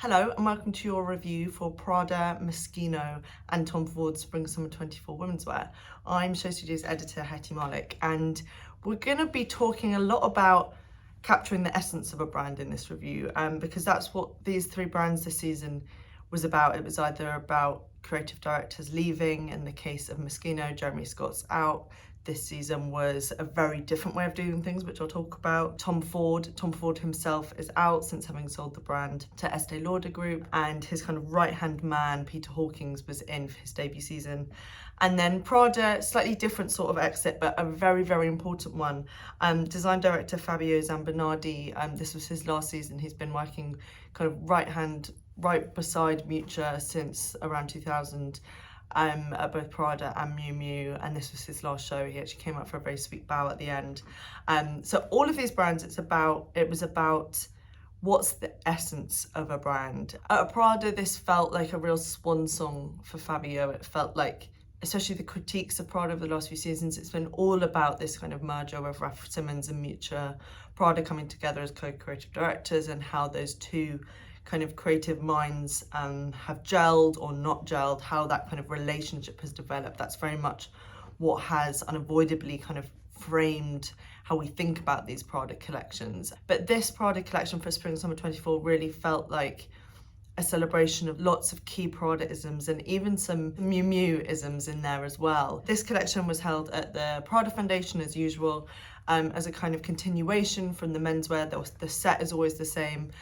Hello and welcome to your review for Prada, Moschino and Tom Ford Spring Summer 24 women's wear. I'm Show Studios editor Hetty Mahlich and we're going to be talking a lot about capturing the essence of a brand in this review because that's what these three brands this season was about. It was either about creative directors leaving. In the case of Moschino, Jeremy Scott's out. This season was a very different way of doing things, which I'll talk about. Tom Ford himself is out since having sold the brand to Estee Lauder Group, and his kind of right-hand man, Peter Hawkings, was in for his debut season. And then Prada, slightly different sort of exit, but a very, very important one. Design director Fabio Zambernadi, this was his last season. He's been working kind of right beside Miu since around 2000. At both Prada and Miu Miu, and this was his last show. He actually came out for a very sweet bow at the end. So all of these brands, it was about what's the essence of a brand. At Prada, this felt like a real swan song for Fabio. It felt like, especially the critiques of Prada over the last few seasons, it's been all about this kind of merger of Raf Simons and Miu, Prada coming together as co-creative directors, and how those two kind of creative minds have gelled or not gelled, how that kind of relationship has developed. That's very much what has unavoidably kind of framed how we think about these Prada collections. But this Prada collection for Spring Summer 24 really felt like a celebration of lots of key Prada-isms and even some Miu Miu-isms in there as well. This collection was held at the Prada Foundation as usual, as a kind of continuation from the menswear. The set is always the same,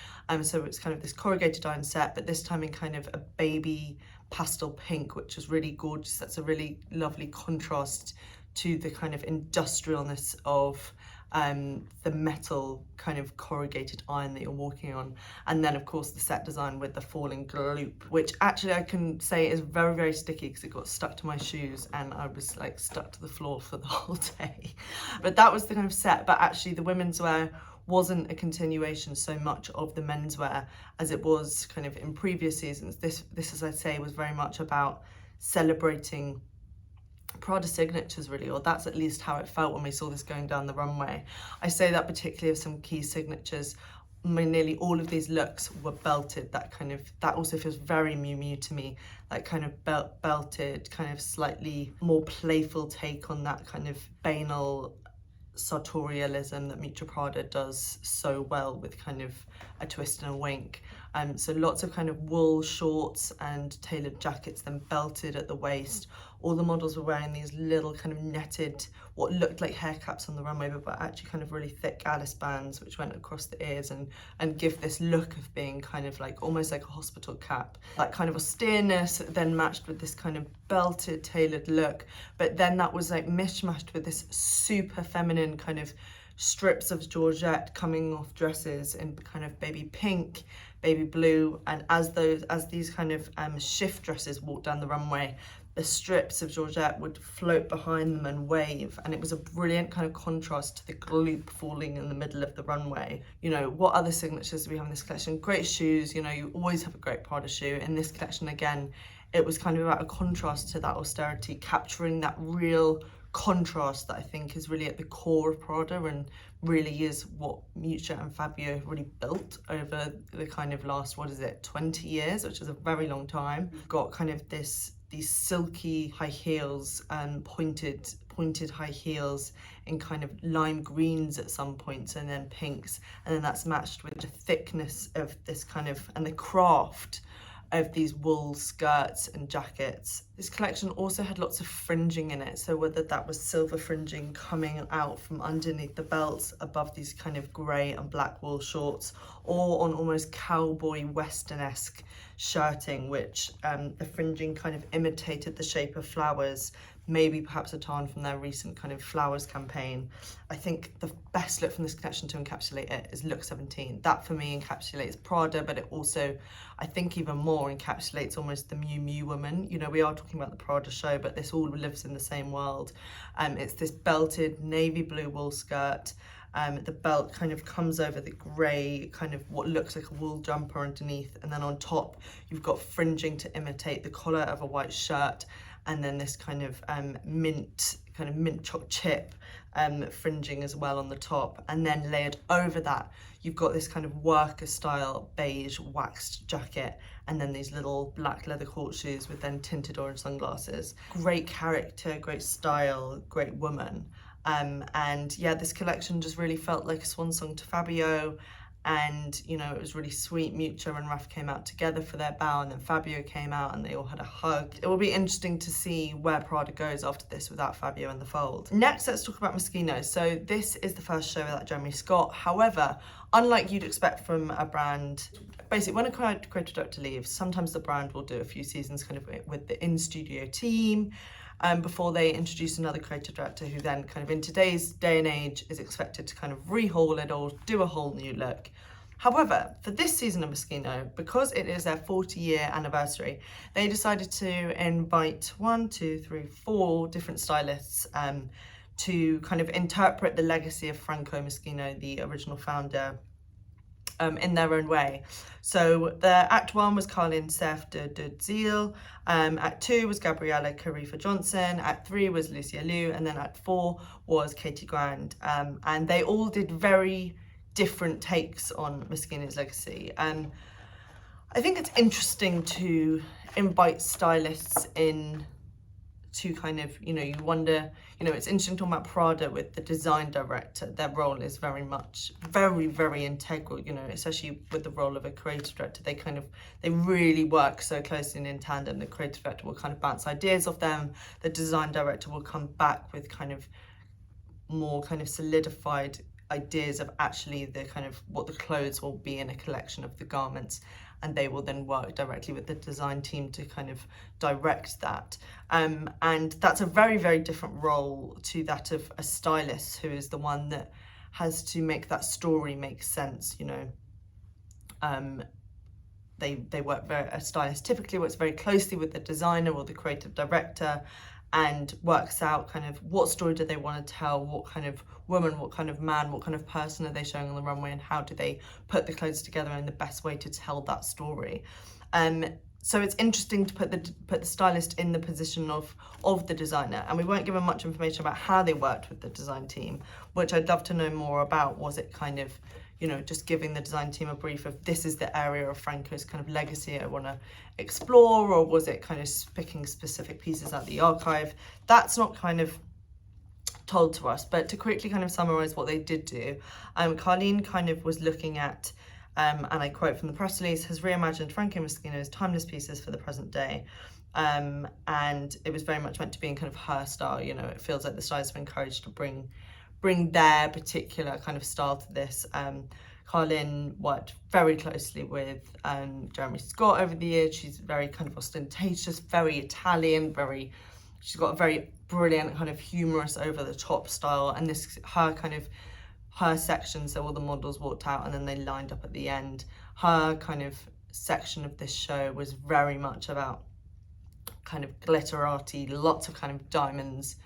so it's kind of this corrugated iron set, but this time in kind of a baby pastel pink, which is really gorgeous. That's a really lovely contrast to the kind of industrialness of the metal kind of corrugated iron that you're walking on. And then of course the set design with the falling loop, which actually I can say is very, very sticky because it got stuck to my shoes and I was like stuck to the floor for the whole day. But that was the kind of set, but actually the women's wear wasn't a continuation so much of the menswear as it was kind of in previous seasons. This as I say, was very much about celebrating Prada signatures really, or that's at least how it felt when we saw this going down the runway. I say that particularly of some key signatures. Nearly all of these looks were belted. That also feels very Miu Miu to me, like kind of belted, kind of slightly more playful take on that kind of banal sartorialism that Miu Prada does so well with kind of a twist and a wink. So lots of kind of wool shorts and tailored jackets, then belted at the waist. All the models were wearing these little kind of netted, what looked like hair caps on the runway, but actually kind of really thick Alice bands, which went across the ears and give this look of being kind of like, almost like a hospital cap. That kind of austereness then matched with this kind of belted, tailored look. But then that was like mishmashed with this super feminine kind of strips of Georgette coming off dresses in kind of baby pink, baby blue, and as these kind of shift dresses walked down the runway, the strips of Georgette would float behind them and wave, and it was a brilliant kind of contrast to the gloop falling in the middle of the runway. You know, what other signatures do we have in this collection? Great shoes, you know, you always have a great Prada shoe. In this collection, again, it was kind of about a contrast to that austerity, capturing that real contrast that I think is really at the core of Prada and really is what Miu and Fabio really built over the kind of last, 20 years, which is a very long time. Got kind of these silky high heels and pointed high heels in kind of lime greens at some points, and then pinks, and then that's matched with the thickness of this kind of, and the craft of these wool skirts and jackets. This collection also had lots of fringing in it, so whether that was silver fringing coming out from underneath the belts above these kind of grey and black wool shorts, or on almost cowboy western-esque shirting, which the fringing kind of imitated the shape of flowers, maybe perhaps a tarn from their recent kind of flowers campaign. I think the best look from this collection to encapsulate it is look 17. That for me encapsulates Prada, but it also, I think even more, encapsulates almost the Miu Miu woman. You know, we are talking about the Prada show, but this all lives in the same world. It's this belted navy blue wool skirt. The belt kind of comes over the grey, kind of what looks like a wool jumper underneath, and then on top you've got fringing to imitate the collar of a white shirt, and then this kind of mint kind of mint chocolate chip fringing as well on the top, and then layered over that you've got this kind of worker style beige waxed jacket, and then these little black leather court shoes with then tinted orange sunglasses. Great character, great style, great woman. And yeah, this collection just really felt like a swan song to Fabio. And, you know, it was really sweet. Miu and Raf came out together for their bow, and then Fabio came out and they all had a hug. It will be interesting to see where Prada goes after this without Fabio in the fold. Next, let's talk about Moschino. So this is the first show without Jeremy Scott. However, unlike you'd expect from a brand, basically when a creative director leaves, sometimes the brand will do a few seasons kind of with the in-studio team, before they introduce another creative director who then kind of in today's day and age is expected to kind of rehaul it or do a whole new look. However, for this season of Moschino, because it is their 40-year anniversary, they decided to invite 4 different stylists to kind of interpret the legacy of Franco Moschino, the original founder, in their own way. So the Act 1 was Carlin Sef de Ziel, Act 2 was Gabriella Carifa Johnson, Act 3 was Lucia Liu, and then Act 4 was Katie Grand. And they all did very different takes on Moschino's legacy. And I think it's interesting to invite stylists in to kind of, you know, you wonder, you know, it's interesting talking about Prada with the design director. Their role is very much, very integral, you know, especially with the role of a creative director. They really work so closely and in tandem. The creative director will kind of bounce ideas off them. The design director will come back with kind of more kind of solidified ideas of actually the kind of what the clothes will be in a collection of the garments, and they will then work directly with the design team to kind of direct that. And that's a very different role to that of a stylist, who is the one that has to make that story make sense, you know. They work a stylist typically works very closely with the designer or the creative director and works out kind of what story do they want to tell, what kind of woman, what kind of man, what kind of person are they showing on the runway, and how do they put the clothes together in the best way to tell that story. So it's interesting to put the stylist in the position of the designer, and we weren't given much information about how they worked with the design team, which I'd love to know more about. Was it kind of, you know, just giving the design team a brief of this is the area of Franco's kind of legacy I want to explore, or was it kind of picking specific pieces out of the archive? That's not kind of told to us, but to quickly kind of summarize what they did do, Carlin kind of was looking at, and I quote from the press release, has reimagined Franco Moschino's timeless pieces for the present day. And it was very much meant to be in kind of her style, you know. It feels like the stylists were encouraged to bring their particular kind of style to this. Carlin worked very closely with Jeremy Scott over the years. She's very kind of ostentatious, very Italian, she's got a very brilliant kind of humorous over the top style, and this her section, so all the models walked out and then they lined up at the end. Her kind of section of this show was very much about kind of glitterati, lots of kind of diamonds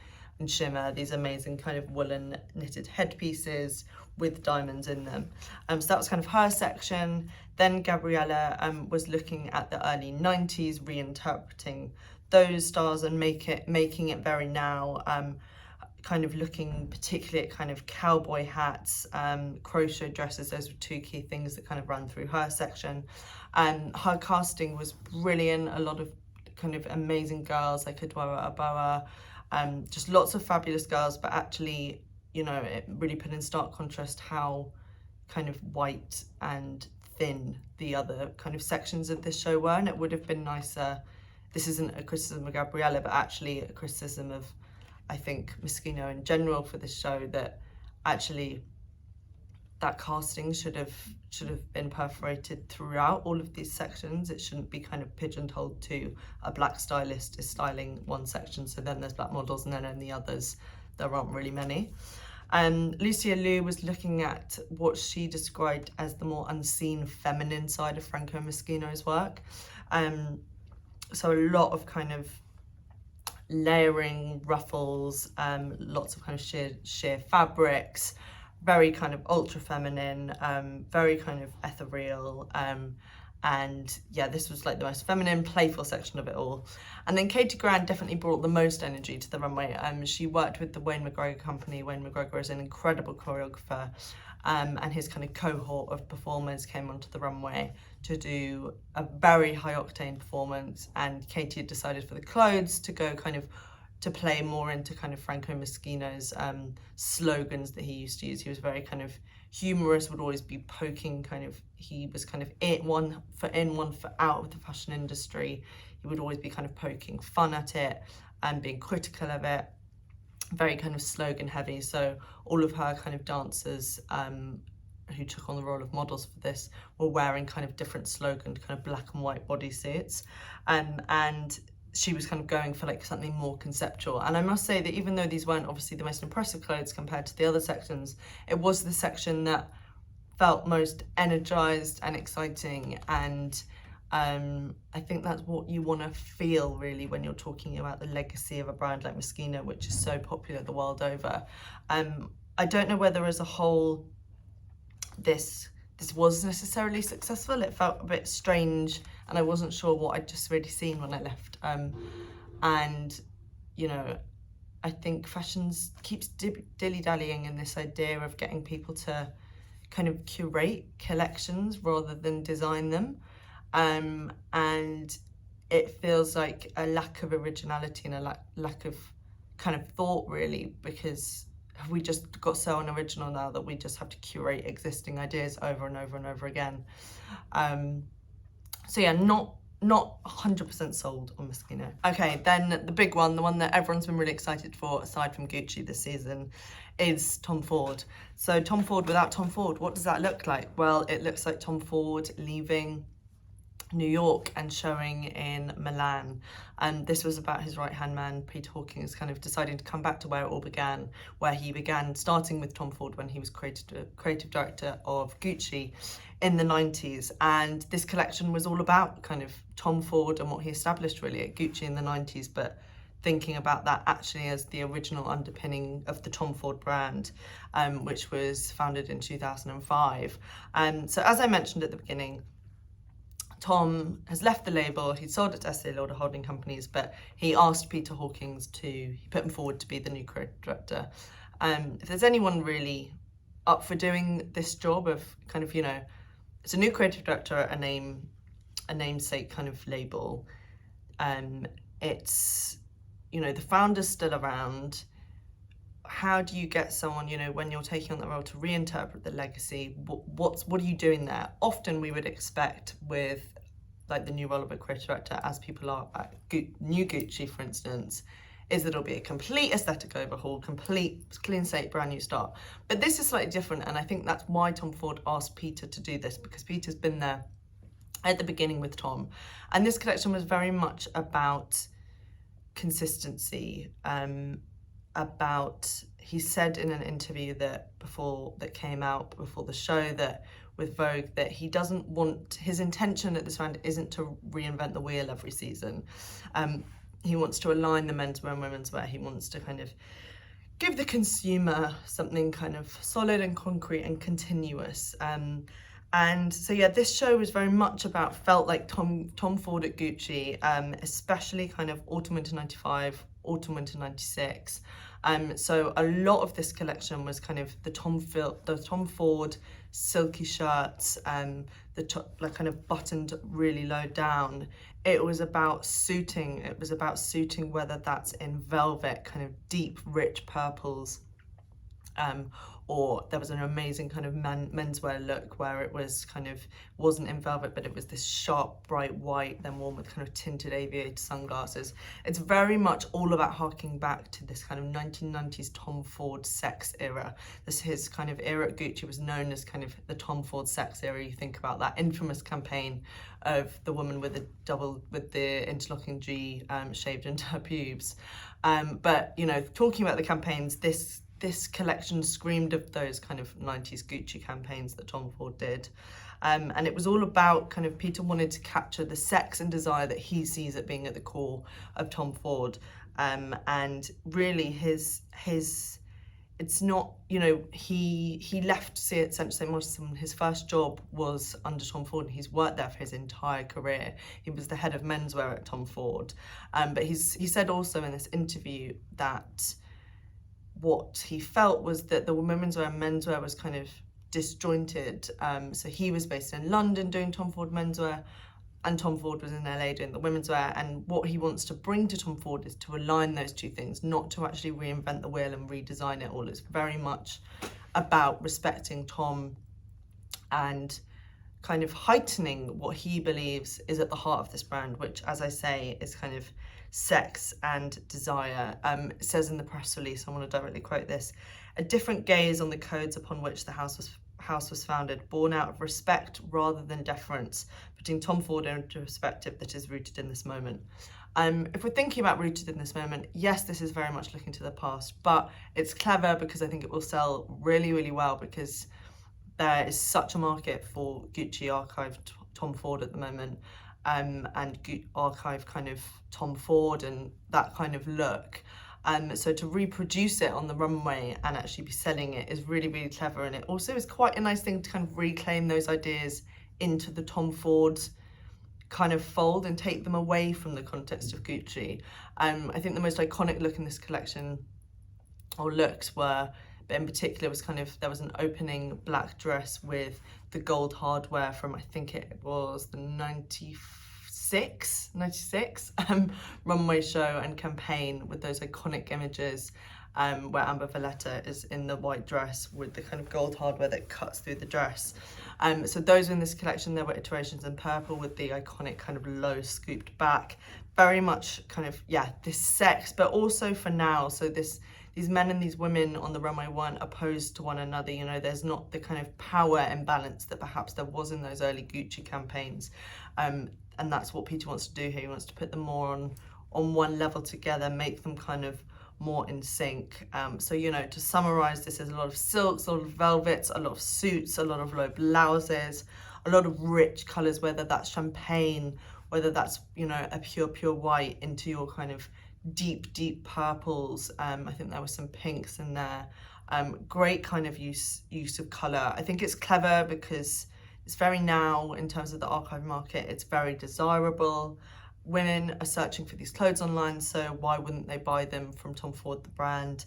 and shimmer, these amazing kind of woolen knitted headpieces with diamonds in them. So that was kind of her section. Then Gabriella was looking at the early 90s, reinterpreting those styles and making it very now, kind of looking particularly at kind of cowboy hats, crochet dresses. Those were two key things that kind of run through her section. Her casting was brilliant. A lot of kind of amazing girls like Adwara Aboa, just lots of fabulous girls, but actually, you know, it really put in stark contrast how kind of white and thin the other kind of sections of this show were, and it would have been nicer. This isn't a criticism of Gabriella, but actually a criticism of, I think, Moschino in general for this show, that actually that casting should have been perforated throughout all of these sections. It shouldn't be kind of pigeonholed to a black stylist is styling one section, so then there's black models, and then in the others there aren't really many. Lucia Liu was looking at what she described as the more unseen feminine side of Franco Moschino's work. So a lot of kind of layering, ruffles, lots of kind of sheer fabrics, very kind of ultra feminine, very kind of ethereal, And yeah, this was like the most feminine, playful section of it all. And then Katie Grand definitely brought the most energy to the runway. She worked with the Wayne McGregor company. Wayne McGregor is an incredible choreographer, and his kind of cohort of performers came onto the runway to do a very high octane performance. And Katie had decided for the clothes to go kind of to play more into kind of Franco Moschino's slogans that he used to use. He was very kind of humorous, would always be poking he was kind of one foot in, one foot out of the fashion industry. He would always be kind of poking fun at it and being critical of it, very kind of slogan heavy. So all of her kind of dancers who took on the role of models for this were wearing kind of different slogan, kind of black and white bodysuits. And she was kind of going for like something more conceptual. And I must say that even though these weren't obviously the most impressive clothes compared to the other sections, it was the section that felt most energized and exciting. And I think that's what you want to feel really when you're talking about the legacy of a brand like Moschino, which is so popular the world over. I don't know whether as a whole this was necessarily successful. It felt a bit strange, and I wasn't sure what I'd just really seen when I left. And you know, I think fashion keeps dilly-dallying in this idea of getting people to kind of curate collections rather than design them. And it feels like a lack of originality and a lack of kind of thought really, because we just got so unoriginal now that we just have to curate existing ideas over and over and over again. So yeah, not 100% sold on Moschino. Okay, then the big one, the one that everyone's been really excited for aside from Gucci this season, is Tom Ford. So Tom Ford without Tom Ford, what does that look like? Well, it looks like Tom Ford leaving New York and showing in Milan. And this was about his right-hand man, Peter Hawkings, kind of deciding to come back to where it all began, where he began starting with Tom Ford when he was creative director of Gucci in the 90s. And this collection was all about kind of Tom Ford and what he established really at Gucci in the 90s, but thinking about that actually as the original underpinning of the Tom Ford brand, which was founded in 2005. So as I mentioned at the beginning, Tom has left the label. He sold it to Estee Lauder holding companies, but he asked Peter Hawkings he put him forward to be the new creative director. If there's anyone really up for doing this job of kind of, you know, it's a new creative director, a namesake kind of label. It's, you know, the founder's still around. How do you get someone, you know, when you're taking on that role to reinterpret the legacy? What are you doing there? Often we would expect with like the new role of a creative director, as people are at new Gucci, for instance, is that it'll be a complete aesthetic overhaul, complete clean slate, brand new start. But this is slightly different, and I think that's why Tom Ford asked Peter to do this, because Peter's been there at the beginning with Tom. And this collection was very much about consistency, he said in an interview that came out before the show that with Vogue that he doesn't want, his intention at this round isn't to reinvent the wheel every season. He wants to align the menswear and women's wear. He wants to kind of give the consumer something kind of solid and concrete and continuous. And so yeah, this show was very much felt like Tom Ford at Gucci, especially kind of autumn winter 95, autumn winter 96. So a lot of this collection was kind of the Tom Ford silky shirts, like kind of buttoned really low down. It was about suiting. It was about suiting, whether that's in velvet, kind of deep, rich purples, or there was an amazing kind of menswear look where it was kind of, wasn't in velvet, but it was this sharp, bright white, then worn with kind of tinted aviator sunglasses. It's very much all about harking back to this kind of 1990s Tom Ford sex era. His kind of era at Gucci was known as kind of the Tom Ford sex era. You think about that infamous campaign of the woman with the interlocking G shaved into her pubes. But, you know, talking about the campaigns, this collection screamed of those kind of 90s Gucci campaigns that Tom Ford did. And it was all about kind of, Peter wanted to capture the sex and desire that he sees at being at the core of Tom Ford. And really his it's not, you know, he left Central St. Morrison. His first job was under Tom Ford, and he's worked there for his entire career. He was the head of menswear at Tom Ford. But he said also in this interview that what he felt was that the womenswear and menswear was kind of disjointed. So he was based in London doing Tom Ford menswear, and Tom Ford was in LA doing the women's wear. And what he wants to bring to Tom Ford is to align those two things, not to actually reinvent the wheel and redesign it all. It's very much about respecting Tom and kind of heightening what he believes is at the heart of this brand, which, as I say, is kind of sex and desire. It says in the press release, I want to directly quote this: "A different gaze on the codes upon which the house was founded, born out of respect rather than deference, putting Tom Ford into a perspective that is rooted in this moment." If we're thinking about rooted in this moment, yes, this is very much looking to the past, but it's clever because I think it will sell really, really well, because there is such a market for Gucci archive Tom Ford at the moment, and archive kind of Tom Ford and that kind of look. So to reproduce it on the runway and actually be selling it is really, really clever. And it also is quite a nice thing to kind of reclaim those ideas into the Tom Ford kind of fold and take them away from the context of Gucci. I think the most iconic look in this collection, or looks, were, but in particular was kind of, there was an opening black dress with the gold hardware from, I think it was the 96 runway show and campaign, with those iconic images where Amber Valletta is in the white dress with the kind of gold hardware that cuts through the dress. So those were in this collection. There were iterations in purple with the iconic kind of low scooped back, very much kind of, yeah, this sex, but also for now. So these men and these women on the runway weren't opposed to one another. You know, there's not the kind of power imbalance that perhaps there was in those early Gucci campaigns. And that's what Peter wants to do here. He wants to put them more on one level together, make them kind of more in sync. So, you know, to summarize, this is a lot of silks, a lot of velvets, a lot of suits, a lot of low blouses, a lot of rich colors, whether that's champagne, whether that's, you know, a pure white into your kind of deep purples. I think there were some pinks in there. Great kind of use of color. I think it's clever because it's very now, in terms of the archive market, it's very desirable. Women are searching for these clothes online, so why wouldn't they buy them from Tom Ford, the brand?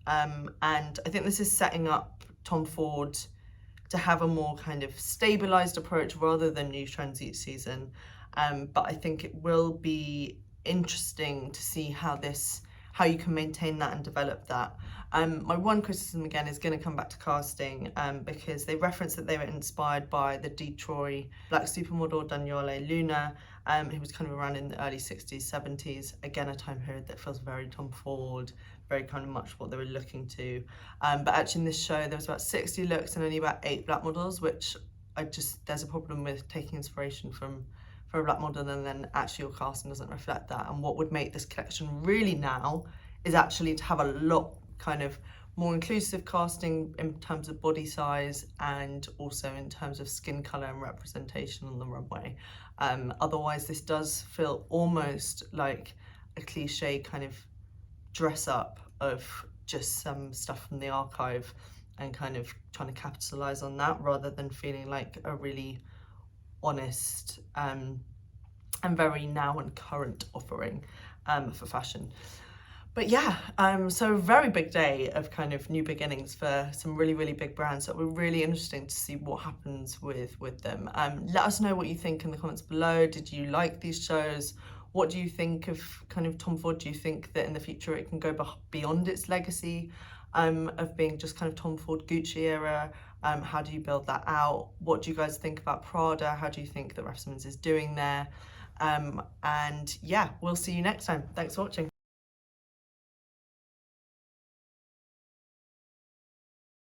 And I think this is setting up Tom Ford to have a more kind of stabilized approach rather than new trends each season. But I think it will be interesting to see how you can maintain that and develop that. My one criticism again is going to come back to casting, because they referenced that they were inspired by the Detroit black supermodel Daniele Luna, who was kind of around in the early 60s, 70s. Again, a time period that feels very Tom Ford, very kind of much what they were looking to. But actually in this show, there was about 60 looks and only about 8 black models, which there's a problem with taking inspiration from a black model and then actually your casting doesn't reflect that. And what would make this collection really now is actually to have a lot kind of more inclusive casting in terms of body size and also in terms of skin color and representation on the runway. Otherwise this does feel almost like a cliche kind of dress up of just some stuff from the archive and kind of trying to capitalize on that, rather than feeling like a really honest and very now and current offering for fashion. But yeah, so a very big day of kind of new beginnings for some really, really big brands. So it'll be really interesting to see what happens with them. Let us know what you think in the comments below. Did you like these shows? What do you think of kind of Tom Ford? Do you think that in the future it can go beyond its legacy of being just kind of Tom Ford Gucci era? How do you build that out? What do you guys think about Prada? How do you think that Raf Simons is doing there? And yeah, we'll see you next time. Thanks for watching.